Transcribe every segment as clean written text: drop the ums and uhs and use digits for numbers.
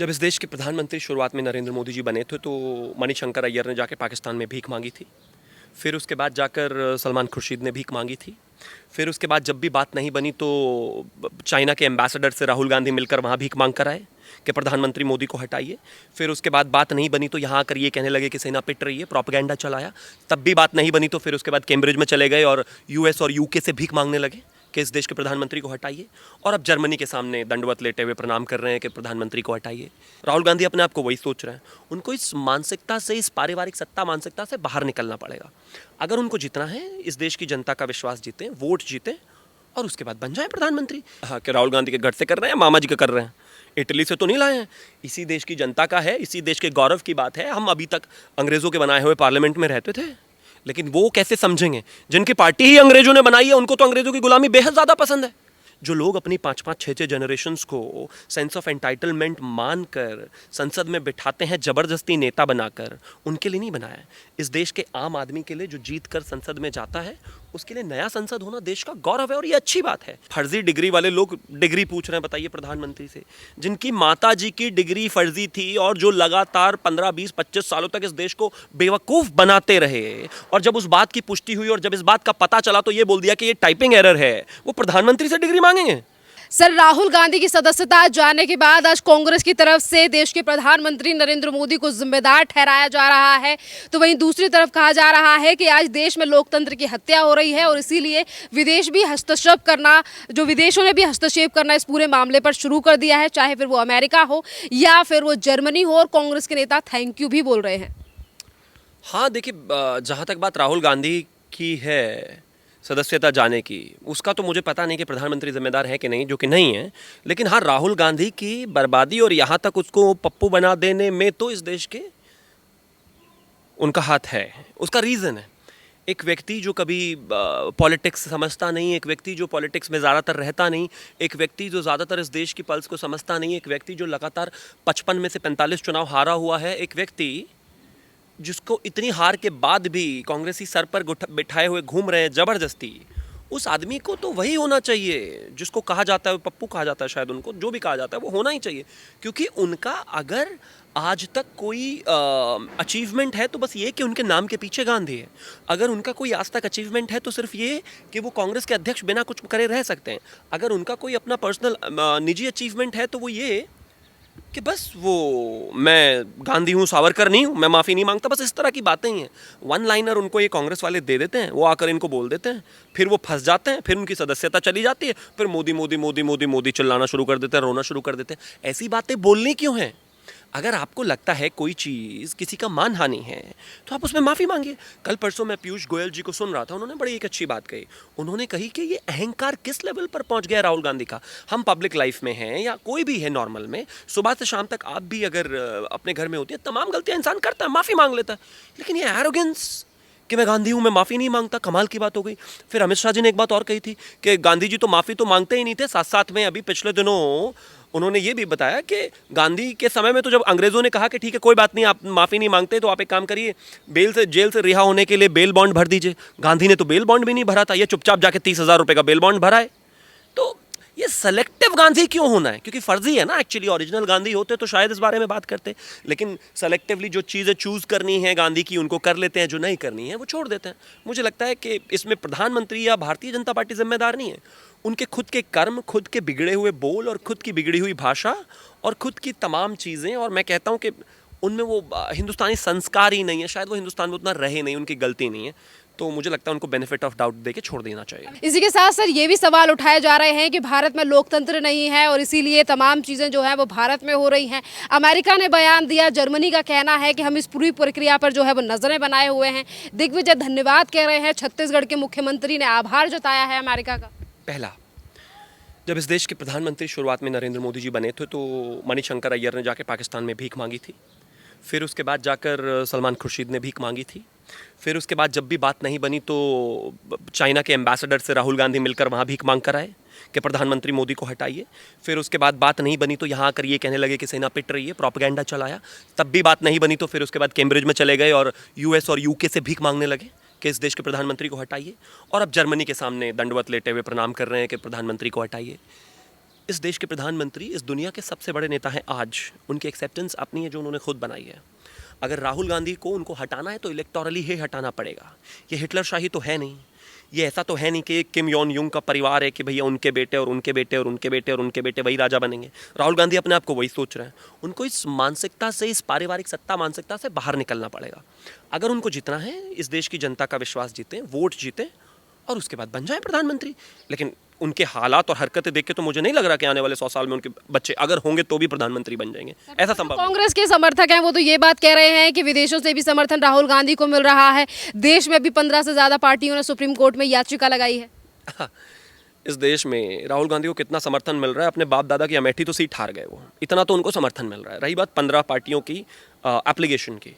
जब इस देश के प्रधानमंत्री शुरुआत में नरेंद्र मोदी जी बने थे तो मणिशंकर अय्यर ने जाके पाकिस्तान में भीख मांगी थी। फिर उसके बाद जाकर सलमान खुर्शीद ने भीख मांगी थी। फिर उसके बाद जब भी बात नहीं बनी तो चाइना के एम्बेसडर से राहुल गांधी मिलकर वहाँ भीख मांग कर आए कि प्रधानमंत्री मोदी को हटाइए। फिर उसके बाद बात नहीं बनी तो यहाँ आकर ये कहने लगे कि सेना पिट रही है, प्रोपेगेंडा चलाया। तब भी बात नहीं बनी तो फिर उसके बाद कैम्ब्रिज में चले गए और यूएस और यूके से भीख मांगने लगे कि इस देश के प्रधानमंत्री को हटाइए। और अब जर्मनी के सामने दंडवत लेटे हुए प्रणाम कर रहे हैं कि प्रधानमंत्री को हटाइए। राहुल गांधी अपने आप को वही सोच रहे हैं। उनको इस मानसिकता से, इस पारिवारिक सत्ता मानसिकता से बाहर निकलना पड़ेगा। अगर उनको जीतना है, इस देश की जनता का विश्वास जीतें, वोट जीतें और उसके बाद बन जाए प्रधानमंत्री। हाँ, कि राहुल गांधी के घर से कर रहे हैं, मामा जी का कर रहे हैं, इटली से तो नहीं लाए हैं। इसी देश की जनता का है, इसी देश के गौरव की बात है। हम अभी तक अंग्रेजों के बनाए हुए पार्लियामेंट में रहते थे, लेकिन वो कैसे समझेंगे जिनकी पार्टी ही अंग्रेजों ने बनाई है। उनको तो अंग्रेजों की गुलामी बेहद ज़्यादा पसंद है। जो लोग अपनी 5-5, 6-6 जनरेशन्स को सेंस ऑफ एंटाइटलमेंट मानकर संसद में बिठाते हैं जबरदस्ती नेता बनाकर, उनके लिए नहीं बनाया है। इस देश के आम आदमी के लिए जो जीत कर संसद में जाता है, उसके लिए नया संसद होना देश का गौरव है और ये अच्छी बात है। फर्जी डिग्री वाले लोग डिग्री पूछ रहे हैं, बताइए प्रधानमंत्री से, जिनकी माता जी की डिग्री फर्जी थी और जो लगातार 15, 20, 25 सालों तक इस देश को बेवकूफ़ बनाते रहे। और जब उस बात की पुष्टि हुई और जब इस बात का पता चला तो ये बोल दिया कि ये टाइपिंग एरर है। वो प्रधानमंत्री से डिग्री मांगेंगे? सर, राहुल गांधी की सदस्यता जाने के बाद आज कांग्रेस की तरफ से देश के प्रधानमंत्री नरेंद्र मोदी को जिम्मेदार ठहराया जा रहा है, तो वहीं दूसरी तरफ कहा जा रहा है कि आज देश में लोकतंत्र की हत्या हो रही है और इसीलिए विदेश भी हस्तक्षेप करना, जो विदेशों ने भी हस्तक्षेप करना इस पूरे मामले पर शुरू कर दिया है, चाहे फिर वो अमेरिका हो या फिर वो जर्मनी हो। और कांग्रेस के नेता थैंक यू भी बोल रहे हैं। हाँ, देखिए, जहाँ तक बात राहुल गांधी की है सदस्यता जाने की, उसका तो मुझे पता नहीं कि प्रधानमंत्री जिम्मेदार है कि नहीं, जो कि नहीं है। लेकिन हाँ, राहुल गांधी की बर्बादी और यहाँ तक उसको पप्पू बना देने में तो इस देश के उनका हाथ है। उसका रीज़न है, एक व्यक्ति जो कभी पॉलिटिक्स समझता नहीं, एक व्यक्ति जो पॉलिटिक्स में ज़्यादातर रहता नहीं, एक व्यक्ति जो ज़्यादातर इस देश की पल्स को समझता नहीं, एक व्यक्ति जो लगातार 55 में से 45 चुनाव हारा हुआ है, एक व्यक्ति जिसको इतनी हार के बाद भी कांग्रेसी सर पर बिठाए हुए घूम रहे हैं ज़बरदस्ती। उस आदमी को तो वही होना चाहिए जिसको कहा जाता है, पप्पू कहा जाता है, शायद उनको जो भी कहा जाता है वो होना ही चाहिए। क्योंकि उनका अगर आज तक कोई अचीवमेंट है तो बस ये कि उनके नाम के पीछे गांधी है। अगर उनका कोई आज तक अचीवमेंट है तो सिर्फ ये कि वो कांग्रेस के अध्यक्ष बिना कुछ करे रह सकते हैं। अगर उनका कोई अपना पर्सनल निजी अचीवमेंट है तो वो ये कि बस वो, मैं गांधी हूँ, सावरकर नहीं हूँ, मैं माफ़ी नहीं मांगता। बस इस तरह की बातें ही हैं। वन लाइनर उनको ये कांग्रेस वाले दे देते हैं, वो आकर इनको बोल देते हैं, फिर वो फंस जाते हैं, फिर उनकी सदस्यता चली जाती है, फिर मोदी मोदी मोदी मोदी मोदी चिल्लाना शुरू कर देते हैं, रोना शुरू कर देते हैं। ऐसी बातें बोलनी क्यों हैं? अगर आपको लगता है कोई चीज़ किसी का मानहानि है तो आप उसमें माफ़ी मांगिए। कल परसों मैं पीयूष गोयल जी को सुन रहा था, उन्होंने बड़ी एक अच्छी बात कही। उन्होंने कही कि ये अहंकार किस लेवल पर पहुंच गया राहुल गांधी का। हम पब्लिक लाइफ में हैं या कोई भी है नॉर्मल में, सुबह से शाम तक आप भी अगर अपने घर में होती है, तमाम गलतियां इंसान करता है, माफ़ी मांग लेता है। लेकिन ये एरोगेंस कि मैं गांधी हूँ, मैं माफ़ी नहीं मांगता, कमाल की बात हो गई। फिर अमित शाह जी ने एक बात और कही थी कि गांधी जी तो माफ़ी तो मांगते ही नहीं थे, साथ साथ में अभी पिछले दिनों उन्होंने ये भी बताया कि गांधी के समय में तो जब अंग्रेज़ों ने कहा कि ठीक है कोई बात नहीं, आप माफ़ी नहीं मांगते तो आप एक काम करिए, जेल से रिहा होने के लिए बेल बॉन्ड भर दीजिए। गांधी ने तो बेल बॉन्ड भी नहीं भरा था, ये चुपचाप जाके 30,000 रुपये का बेल बॉन्ड भरा है। तो ये सेलेक्टिव गांधी क्यों होना है? क्योंकि फर्जी है ना। एक्चुअली ओरिजिनल गांधी होते तो शायद इस बारे में बात करते, लेकिन सेलेक्टिवली जो चीज़ें चूज़ करनी है गांधी की उनको कर लेते हैं, जो नहीं करनी है वो छोड़ देते हैं। मुझे लगता है कि इसमें प्रधानमंत्री या भारतीय जनता पार्टी जिम्मेदार नहीं है। उनके खुद के कर्म, खुद के बिगड़े हुए बोल और खुद की बिगड़ी हुई भाषा और खुद की तमाम चीज़ें, और मैं कहता हूँ कि उनमें वो हिंदुस्तानी संस्कार ही नहीं है, शायद वो हिंदुस्तान में उतना रहे नहीं, उनकी गलती नहीं है। तो मुझे लगता है उनको बेनिफिट ऑफ डाउट देके छोड़ देना चाहिए। इसी के साथ सर ये भी सवाल उठाए जा रहे हैं कि भारत में लोकतंत्र नहीं है और इसीलिए तमाम चीज़ें जो है वो भारत में हो रही हैं। अमेरिका ने बयान दिया, जर्मनी का कहना है कि हम इस पूरी प्रक्रिया पर जो है वो नज़रें बनाए हुए हैं। दिग्विजय धन्यवाद कह रहे हैं, छत्तीसगढ़ के मुख्यमंत्री ने आभार जताया है अमेरिका का। पहला, जब इस देश के प्रधानमंत्री शुरुआत में नरेंद्र मोदी जी बने थे तो मणिशंकर अय्यर ने जाके पाकिस्तान में भीख मांगी थी। फिर उसके बाद जाकर सलमान खुर्शीद ने भीख मांगी थी। फिर उसके बाद जब भी बात नहीं बनी तो चाइना के एम्बेसडर से राहुल गांधी मिलकर वहाँ भीख मांग कर आए कि प्रधानमंत्री मोदी को हटाइए। फिर उसके बाद बात नहीं बनी तो यहाँ आकर ये कहने लगे कि सेना पिट रही है, प्रोपेगेंडा चलाया। तब भी बात नहीं बनी तो फिर उसके बाद कैम्ब्रिज में चले गए और यूएस और यूके से भीख मांगने लगे कि इस देश के प्रधानमंत्री को हटाइए। और अब जर्मनी के सामने दंडवत लेटे हुए प्रणाम कर रहे हैं कि प्रधानमंत्री को हटाइए। इस देश के प्रधानमंत्री इस दुनिया के सबसे बड़े नेता हैं आज, उनकी एक्सेप्टेंस अपनी है जो उन्होंने खुद बनाई है। अगर राहुल गांधी को उनको हटाना है तो इलेक्टोरली ही हटाना पड़ेगा। ये हिटलर शाही तो है नहीं, ये ऐसा तो है नहीं कि किम योन यूंग का परिवार है कि भैया उनके बेटे और उनके बेटे और उनके बेटे और उनके बेटे वही राजा बनेंगे। राहुल गांधी अपने आप को वही सोच रहे हैं। उनको इस मानसिकता से, इस पारिवारिक सत्ता मानसिकता से बाहर निकलना पड़ेगा। अगर उनको जीतना है, इस देश की जनता का विश्वास जीतें, वोट जीतें और उसके बाद बन जाए प्रधानमंत्री। लेकिन उनके हालात और हरकतें देख के तो मुझे नहीं लग रहा कि आने वाले 100 साल में उनके बच्चे अगर होंगे तो भी प्रधानमंत्री बन जाएंगे, ऐसा संभव नहीं। कांग्रेस के समर्थक हैं वो तो ये बात कह रहे हैं कि विदेशों से भी समर्थन राहुल गांधी को मिल रहा है। देश में भी 15 से ज्यादा पार्टियों ने सुप्रीम कोर्ट में याचिका लगाई है। इस देश में राहुल गांधी को कितना समर्थन मिल रहा है, अपने बाप दादा की अमेठी तो सीट हार गए वो, इतना तो उनको समर्थन मिल रहा है। रही बात 15 पार्टियों की एप्लीकेशन की,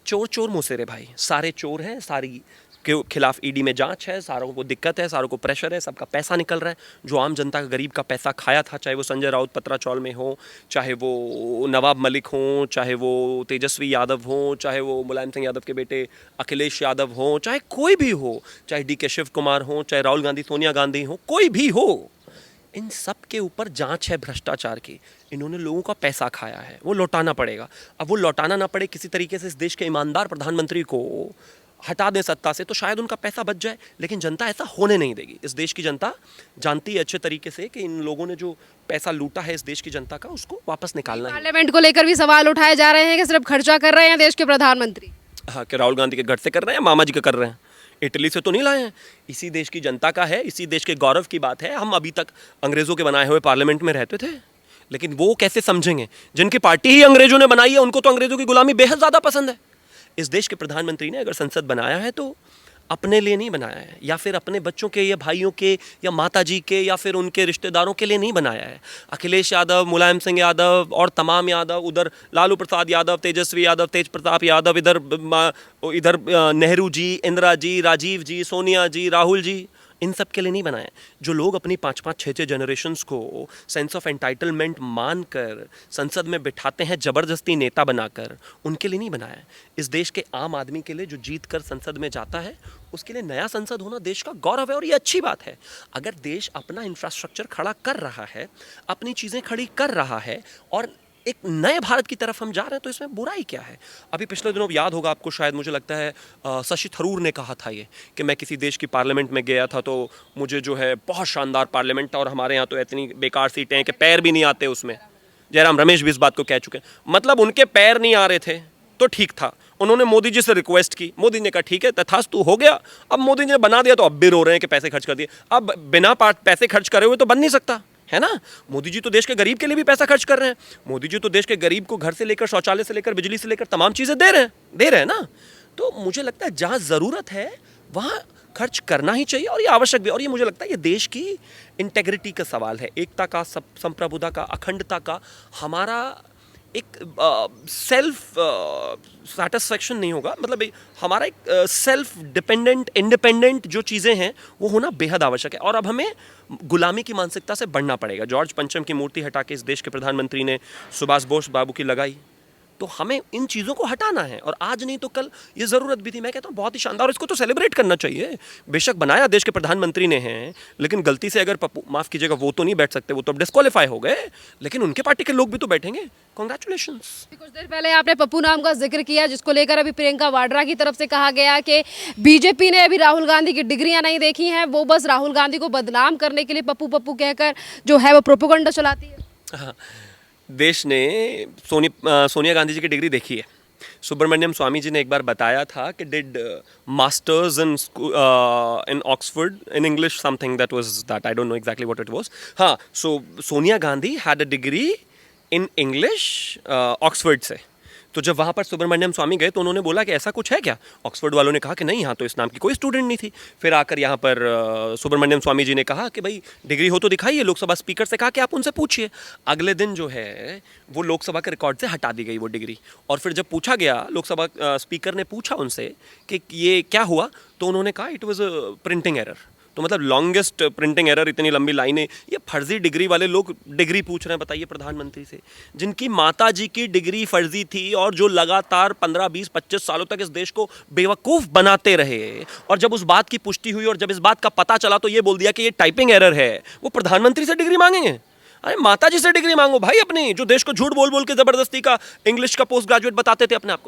चोर चोर मुसेरे भाई, सारे चोर हैं, सारी के खिलाफ ईडी में जांच है, सारों को दिक्कत है, सारों को प्रेशर है, सबका पैसा निकल रहा है। जो आम जनता का, गरीब का पैसा खाया था, चाहे वो संजय राउत पत्राचौल में हो, चाहे वो नवाब मलिक हों, चाहे वो तेजस्वी यादव हों, चाहे वो मुलायम सिंह यादव के बेटे अखिलेश यादव हों, चाहे कोई भी हो, चाहे DK शिव कुमार हों, चाहे राहुल गांधी, सोनिया गांधी हों, कोई भी हो, इन सब के ऊपर जांच है भ्रष्टाचार की। इन्होंने लोगों का पैसा खाया है, वो लौटाना पड़ेगा। अब वो लौटाना ना पड़े किसी तरीके से इस देश के ईमानदार प्रधानमंत्री को हटा दें सत्ता से, तो शायद उनका पैसा बच जाए, लेकिन जनता ऐसा होने नहीं देगी। इस देश की जनता जानती है अच्छे तरीके से कि इन लोगों ने जो पैसा लूटा है इस देश की जनता का, उसको वापस निकालना है। पार्लियामेंट को लेकर भी सवाल उठाए जा रहे हैं कि सिर्फ खर्चा कर रहे हैं देश के प्रधानमंत्री। हाँ, कि राहुल गांधी के घर से कर रहे हैं, मामा जी का कर रहे हैं, इटली से तो नहीं लाए हैं। इसी देश की जनता का है, इसी देश के गौरव की बात है। हम अभी तक अंग्रेजों के बनाए हुए पार्लियामेंट में रहते थे, लेकिन वो कैसे समझेंगे जिनकी पार्टी ही अंग्रेजों ने बनाई है, उनको तो अंग्रेजों की गुलामी बेहद ज़्यादा पसंद है। इस देश के प्रधानमंत्री ने अगर संसद बनाया है तो अपने लिए नहीं बनाया है, या फिर अपने बच्चों के या भाइयों के या माताजी के या फिर उनके रिश्तेदारों के लिए नहीं बनाया है। अखिलेश यादव, मुलायम सिंह यादव और तमाम यादव, उधर लालू प्रसाद यादव, तेजस्वी यादव, तेज प्रताप यादव, इधर नेहरू जी, इंदिरा जी, राजीव जी, सोनिया जी, राहुल जी, इन सब के लिए नहीं बनाया। जो लोग अपनी 5-5, 6-6 जनरेशन्स को सेंस ऑफ एंटाइटलमेंट मानकर संसद में बिठाते हैं ज़बरदस्ती नेता बनाकर, उनके लिए नहीं बनाया। इस देश के आम आदमी के लिए जो जीत कर संसद में जाता है, उसके लिए नया संसद होना देश का गौरव है और ये अच्छी बात है। अगर देश अपना इंफ्रास्ट्रक्चर खड़ा कर रहा है, अपनी चीज़ें खड़ी कर रहा है और एक नए भारत की तरफ हम जा रहे हैं, तो इसमें बुराई क्या है। अभी पिछले दिनों याद होगा आपको, शायद मुझे लगता है शशि थरूर ने कहा था ये कि मैं किसी देश की पार्लियामेंट में गया था तो मुझे जो है बहुत शानदार पार्लियामेंट था और हमारे यहाँ तो इतनी बेकार सीटें हैं कि पैर भी नहीं आते उसमें। जयराम रमेश भी इस बात को कह चुके हैं। मतलब उनके पैर नहीं आ रहे थे तो ठीक था, उन्होंने मोदी जी से रिक्वेस्ट की, मोदी ने कहा ठीक है, तथास्तु हो गया। अब मोदी जी ने बना दिया तो अब भी रो रहे हैं कि पैसे खर्च कर दिए। अब बिना पैसे खर्च करे हुए तो बन नहीं सकता है ना। मोदी जी तो देश के गरीब के लिए भी पैसा खर्च कर रहे हैं। मोदी जी तो देश के गरीब को घर से लेकर, शौचालय से लेकर, बिजली से लेकर तमाम चीज़ें दे रहे हैं ना। तो मुझे लगता है जहाँ ज़रूरत है वहाँ खर्च करना ही चाहिए और ये आवश्यक भी। और ये मुझे लगता है ये देश की इंटेग्रिटी का सवाल है, एकता का, संप्रभुता का, अखंडता का। हमारा एक सेल्फ सेटिस्फैक्शन नहीं होगा, मतलब हमारा एक सेल्फ डिपेंडेंट, इंडिपेंडेंट जो चीज़ें हैं वो होना बेहद आवश्यक है। और अब हमें गुलामी की मानसिकता से बढ़ना पड़ेगा। जॉर्ज पंचम की मूर्ति हटा के इस देश के प्रधानमंत्री ने सुभाष बोस बाबू की लगाई, तो हमें इन चीज़ों को हटाना है। और आज नहीं तो कल ये ज़रूरत भी थी। मैं कहता हूँ बहुत ही शानदार, इसको तो सेलिब्रेट करना चाहिए। बेशक बनाया देश के प्रधानमंत्री ने है, लेकिन गलती से अगर पप्पू, माफ़ कीजिएगा, वो तो नहीं बैठ सकते, वो तो अब डिस्क्वालीफाई हो गए, लेकिन उनके पार्टी के लोग भी तो बैठेंगे। कॉन्ग्रेचुलेशंस। कुछ देर पहले आपने पप्पू नाम का जिक्र किया, जिसको लेकर अभी प्रियंका वाड्रा की तरफ से कहा गया कि बीजेपी ने अभी राहुल गांधी की डिग्रियां नहीं देखी हैं, वो बस राहुल गांधी को बदनाम करने के लिए पप्पू पप्पू कहकर जो है वो प्रोपेगेंडा चलाती है। हाँ, देश ने सोनिया गांधी जी की डिग्री देखी है। सुब्रमण्यम स्वामी जी ने एक बार बताया था कि did masters in Oxford in English, something that was that, I don't know exactly what it was. हाँ, so Sonia Gandhi had a degree in English Oxford से। तो जब वहाँ पर सुब्रमण्यम स्वामी गए तो उन्होंने बोला कि ऐसा कुछ है क्या। ऑक्सफोर्ड वालों ने कहा कि नहीं, यहाँ तो इस नाम की कोई स्टूडेंट नहीं थी। फिर आकर यहाँ पर सुब्रमण्यम स्वामी जी ने कहा कि भाई डिग्री हो तो दिखाइए। लोकसभा स्पीकर से कहा कि आप उनसे पूछिए। अगले दिन जो है वो लोकसभा के रिकॉर्ड से हटा दी गई वो डिग्री। और फिर जब पूछा गया, लोकसभा स्पीकर ने पूछा उनसे कि ये क्या हुआ, तो उन्होंने कहा it was a printing error. तो मतलब लॉन्गेस्ट प्रिंटिंग एरर, इतनी लंबी लाइनें, ये फर्जी डिग्री वाले लोग डिग्री पूछ रहे हैं, बताइए प्रधानमंत्री से, जिनकी माता जी की डिग्री फर्जी थी और जो लगातार 15, 20, 25 सालों तक इस देश को बेवकूफ़ बनाते रहे। और जब उस बात की पुष्टि हुई और जब इस बात का पता चला तो ये बोल दिया कि ये टाइपिंग एरर है। वो प्रधानमंत्री से डिग्री मांगेंगे? अरे माता जी से डिग्री मांगो भाई अपनी, जो देश को झूठ बोल बोल के जबरदस्ती का इंग्लिश का पोस्ट ग्रेजुएट बताते थे अपने आप को।